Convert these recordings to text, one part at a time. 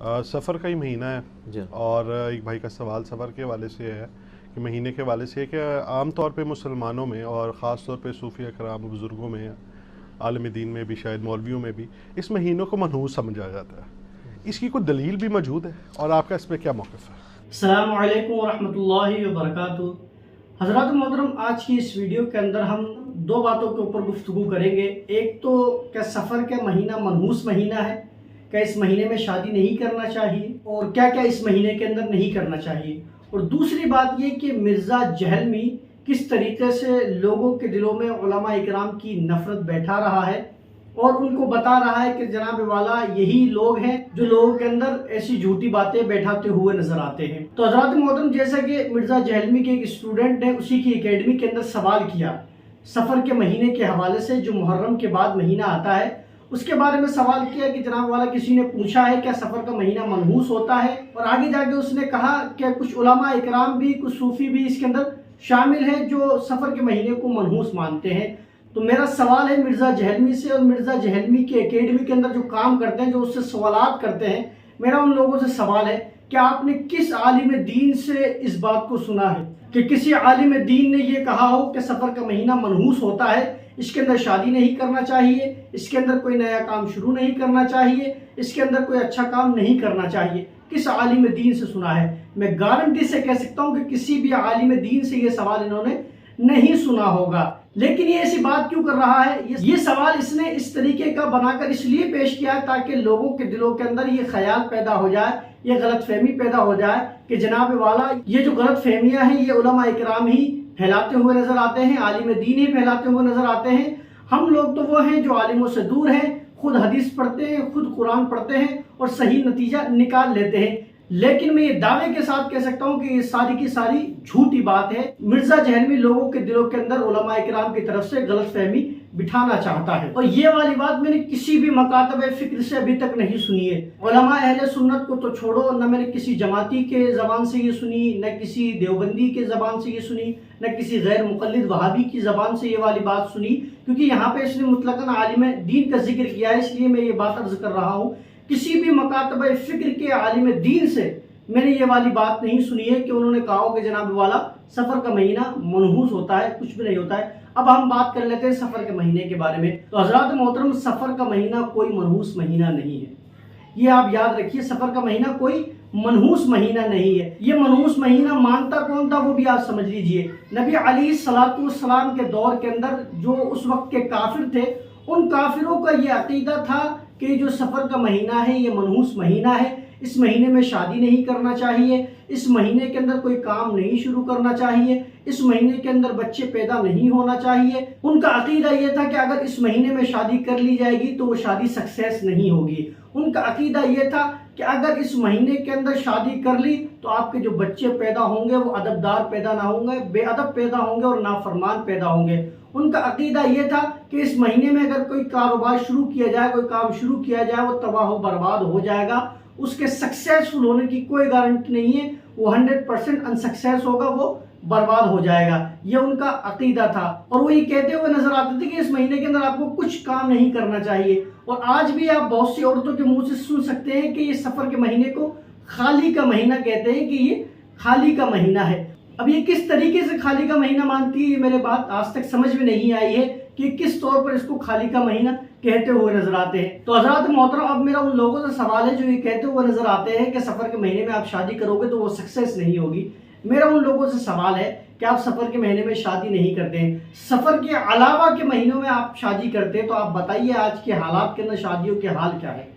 सफ़र का ही महीना है जी। और एक भाई का सवाल सफ़र के हवाले से है कि महीने के हवाले से है कि आम तौर पे मुसलमानों में और ख़ास तौर पे सूफी कराम बुज़ुर्गों में, आलिम दीन में भी, शायद मौलवियों में भी इस महीनों को मनहूस समझा जाता है। इसकी कोई दलील भी मौजूद है और आपका इस पर क्या मौक़िफ़ है? अस्सलामु अलैकुम वरहमतुल्लाहि वबरकातुहू। हज़रात मोहतरम, आज की इस वीडियो के अंदर हम दो बातों के ऊपर गुफ्तगू करेंगे। एक तो क्या सफ़र का महीना मनहूस महीना है, क्या इस महीने में शादी नहीं करना चाहिए और क्या क्या इस महीने के अंदर नहीं करना चाहिए, और दूसरी बात ये कि मिर्ज़ा जहलमी किस तरीके से लोगों के दिलों में उलमा इकराम की नफ़रत बैठा रहा है और उनको बता रहा है कि जनाब वाला यही लोग हैं जो लोगों के अंदर ऐसी झूठी बातें बैठाते हुए नजर आते हैं। तो हज़रात मोहतरम, जैसा कि मिर्ज़ा जहलमी के एक स्टूडेंट ने उसी की एकेडमी के अंदर सवाल किया सफ़र के महीने के हवाले से, जो मुहर्रम के बाद महीना आता है, उसके बारे में सवाल किया कि जनाब वाला किसी ने पूछा है क्या सफ़र का महीना मनहूस होता है, और आगे जाके उसने कहा कि कुछ उलमा इकराम भी, कुछ सूफी भी इसके अंदर शामिल हैं जो सफ़र के महीने को मनहूस मानते हैं। तो मेरा सवाल है मिर्ज़ा जहलमी से, और मिर्ज़ा जहलमी के एकेडमी के अंदर जो काम करते हैं, जो उससे सवालात करते हैं, मेरा उन लोगों से सवाल है कि आपने किस आलिम दीन से इस बात को सुना है कि किसी आलिम दीन ने ये कहा हो कि सफ़र का महीना मनहूस होता है, इसके अंदर शादी नहीं करना चाहिए, इसके अंदर कोई नया काम शुरू नहीं करना चाहिए, इसके अंदर कोई अच्छा काम नहीं करना चाहिए? किस आलिम दीन से सुना है? मैं गारंटी से कह सकता हूँ कि किसी भी आलिम दीन से ये सवाल इन्होंने नहीं सुना होगा। लेकिन ये ऐसी बात क्यों कर रहा है? ये सवाल इसने इस तरीके का बनाकर इसलिए पेश किया है ताकि लोगों के दिलों के अंदर ये ख्याल पैदा हो जाए, ये गलतफहमी पैदा हो जाए कि जनाब वाला ये जो गलतफहमियां हैं ये उलमा इकराम ही फैलाते हुए नजर आते हैं, आलिम दीन ही फैलाते हुए नजर आते हैं। हम लोग तो वो हैं जो आलिमों से दूर हैं, खुद हदीस पढ़ते हैं, खुद कुरान पढ़ते हैं और सही नतीजा निकाल लेते हैं। लेकिन मैं ये दावे के साथ कह सकता हूँ कि ये सारी की सारी झूठी बात है। मिर्ज़ा जहलमी लोगों के दिलों के अंदर उलमा इकराम की तरफ से गलतफहमी बिठाना चाहता है, और ये वाली बात मैंने किसी भी मकातब फिक्र से अभी तक नहीं सुनी है। उलमा अहले सुन्नत को तो छोड़ो, न मैंने किसी जमाती के ज़बान से ये सुनी, न किसी देवबंदी के ज़बान से ये सुनी, न किसी गैर मुक़ल्लिद वहाबी की ज़बान से ये वाली बात सुनी, क्योंकि यहाँ पे इसने मुतलकन आलिम दीन का जिक्र किया है, इसलिए मैं ये बात अर्ज कर रहा हूँ। किसी भी मकातब फिक्र के आलिम दीन से मैंने ये वाली बात नहीं सुनी है कि उन्होंने कहा हो कि जनाब वाला सफ़र का महीना मनहूस होता है, कुछ भी नहीं होता है। अब हम बात कर लेते हैं सफ़र के महीने के बारे में। तो हज़रात मोहतरम, सफ़र का महीना कोई मनहूस महीना नहीं है, ये आप याद रखिए। सफ़र का महीना कोई मनहूस महीना नहीं है। ये मनहूस महीना मानता कौन था वो भी आप समझ लीजिए। नबी अलैहिस्सलातु वस्सलाम के दौर के अंदर जो उस वक्त के काफिर थे, उन काफिरों का ये अकीदा था कि जो सफ़र का महीना है ये मनहूस महीना है, इस महीने में शादी नहीं करना चाहिए, इस महीने के अंदर कोई काम नहीं शुरू करना चाहिए, इस महीने के अंदर बच्चे पैदा नहीं होना चाहिए। उनका अकीदा ये था कि अगर इस महीने में शादी कर ली जाएगी तो वो शादी सक्सेस नहीं होगी। उनका अकीदा ये था कि अगर इस महीने के अंदर शादी कर ली तो आपके जो बच्चे पैदा होंगे वो अदबदार पैदा ना होंगे, बेअदब पैदा होंगे और नाफरमान पैदा होंगे। उनका अकीदा ये था कि इस महीने में अगर कोई कारोबार शुरू किया जाए, कोई काम शुरू किया जाए, वो तबाह बर्बाद हो जाएगा, उसके सक्सेसफुल होने की कोई गारंटी नहीं है, वो 100% अनसक्सेस होगा, वो बर्बाद हो जाएगा। ये उनका अकीदा था, और वो ये कहते हुए नजर आते थे कि इस महीने के अंदर आपको कुछ काम नहीं करना चाहिए। और आज भी आप बहुत सी औरतों के मुंह से सुन सकते हैं कि ये सफ़र के महीने को खाली का महीना कहते हैं, कि ये खाली का महीना है। अब ये किस तरीके से खाली का महीना मानती है, मेरे बात आज तक समझ में नहीं आई है कि किस तौर पर इसको खाली का महीना कहते हुए नजर आते हैं। तो हज़रात मोहतरम, अब मेरा उन लोगों से सवाल है जो ये कहते हुए नजर आते हैं कि सफ़र के महीने में आप शादी करोगे तो वो सक्सेस नहीं होगी। मेरा उन लोगों से सवाल है कि आप सफ़र के महीने में शादी नहीं करते हैं, सफ़र के अलावा के महीनों में आप शादी करते हैं, तो आप बताइए आज के हालात के अंदर शादियों के हाल क्या है?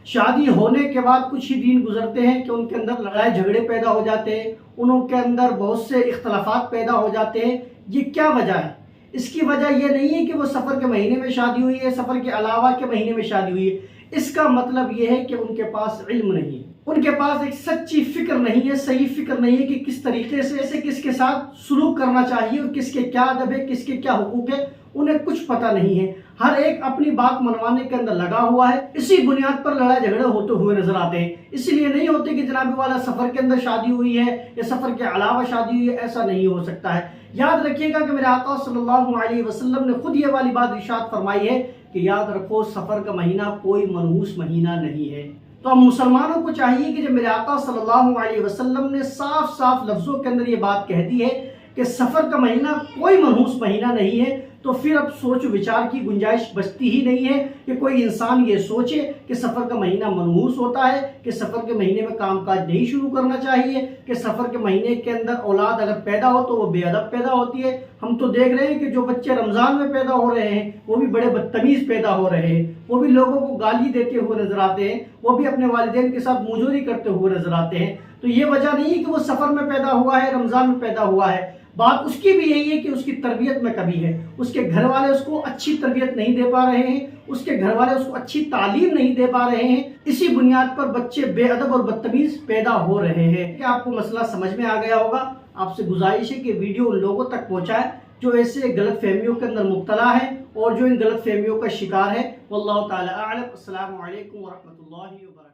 शादी होने के बाद कुछ ही दिन गुजरते हैं कि उनके अंदर लड़ाई झगड़े पैदा हो जाते हैं, उनके अंदर बहुत से इख्तलाफात पैदा हो जाते हैं। ये क्या वजह है? इसकी वजह यह नहीं है कि वो सफ़र के महीने में शादी हुई है, सफ़र के अलावा के महीने में शादी हुई है। इसका मतलब यह है कि उनके पास इल्म नहीं है, उनके पास एक सच्ची फिक्र नहीं है, सही फिक्र नहीं है कि किस तरीके से किसके साथ सुलूक करना चाहिए और किसके क्या अदब है, किसके क्या हुकूक है, उन्हें कुछ पता नहीं है। हर एक अपनी बात मनवाने के अंदर लगा हुआ है, इसी बुनियाद पर लड़ाई झगड़े होते हुए नजर आते हैं। इसलिए नहीं होते कि जनाब वाला सफ़र के अंदर शादी हुई है या सफ़र के अलावा शादी हुई है, ऐसा नहीं हो सकता है। याद रखिएगा कि मेरे आका सल्लल्लाहु अलैहि वसल्लम ने खुद ये वाली बात इरशाद फरमाई है कि याद रखो, सफ़र का महीना कोई मनहूस महीना नहीं है। تو اب مسلمانوں کو چاہیے کہ جب میرے آقا صلی اللہ علیہ وسلم نے صاف صاف لفظوں کے اندر یہ بات کہہ دی ہے کہ سفر کا مہینہ کوئی منحوس مہینہ نہیں ہے، تو پھر اب سوچ و وچار کی گنجائش بچتی ہی نہیں ہے کہ کوئی انسان یہ سوچے کہ سفر کا مہینہ منحوس ہوتا ہے، کہ سفر کے مہینے میں کام کاج نہیں شروع کرنا چاہیے، کہ سفر کے مہینے کے اندر اولاد اگر پیدا ہو تو وہ بے ادب پیدا ہوتی ہے۔ ہم تو دیکھ رہے ہیں کہ جو بچے رمضان میں پیدا ہو رہے ہیں وہ بھی بڑے بدتمیز پیدا ہو رہے ہیں، وہ بھی لوگوں کو گالی دیتے ہوئے نظر آتے ہیں، وہ بھی اپنے والدین کے ساتھ موجوری کرتے ہوئے نظر آتے ہیں۔ تو یہ وجہ نہیں ہے کہ وہ سفر میں پیدا ہوا ہے، رمضان میں پیدا ہوا ہے، بات اس کی بھی یہی ہے کہ اس کی تربیت میں کمی ہے، اس کے گھر والے اس کو اچھی تربیت نہیں دے پا رہے ہیں، اس کے گھر والے اس کو اچھی تعلیم نہیں دے پا رہے ہیں، اسی بنیاد پر بچے بے ادب اور بدتمیز پیدا ہو رہے ہیں۔ کہ آپ کو مسئلہ سمجھ میں آ گیا ہوگا، آپ سے گزارش ہے کہ ویڈیو ان لوگوں تک پہنچائے جو ایسے غلط فہمیوں کے اندر مبتلا ہے اور جو ان غلط فہمیوں کا شکار ہے۔ واللہ تعالی اعلم۔ السلام علیکم ورحمۃ اللہ وبرکاتہ۔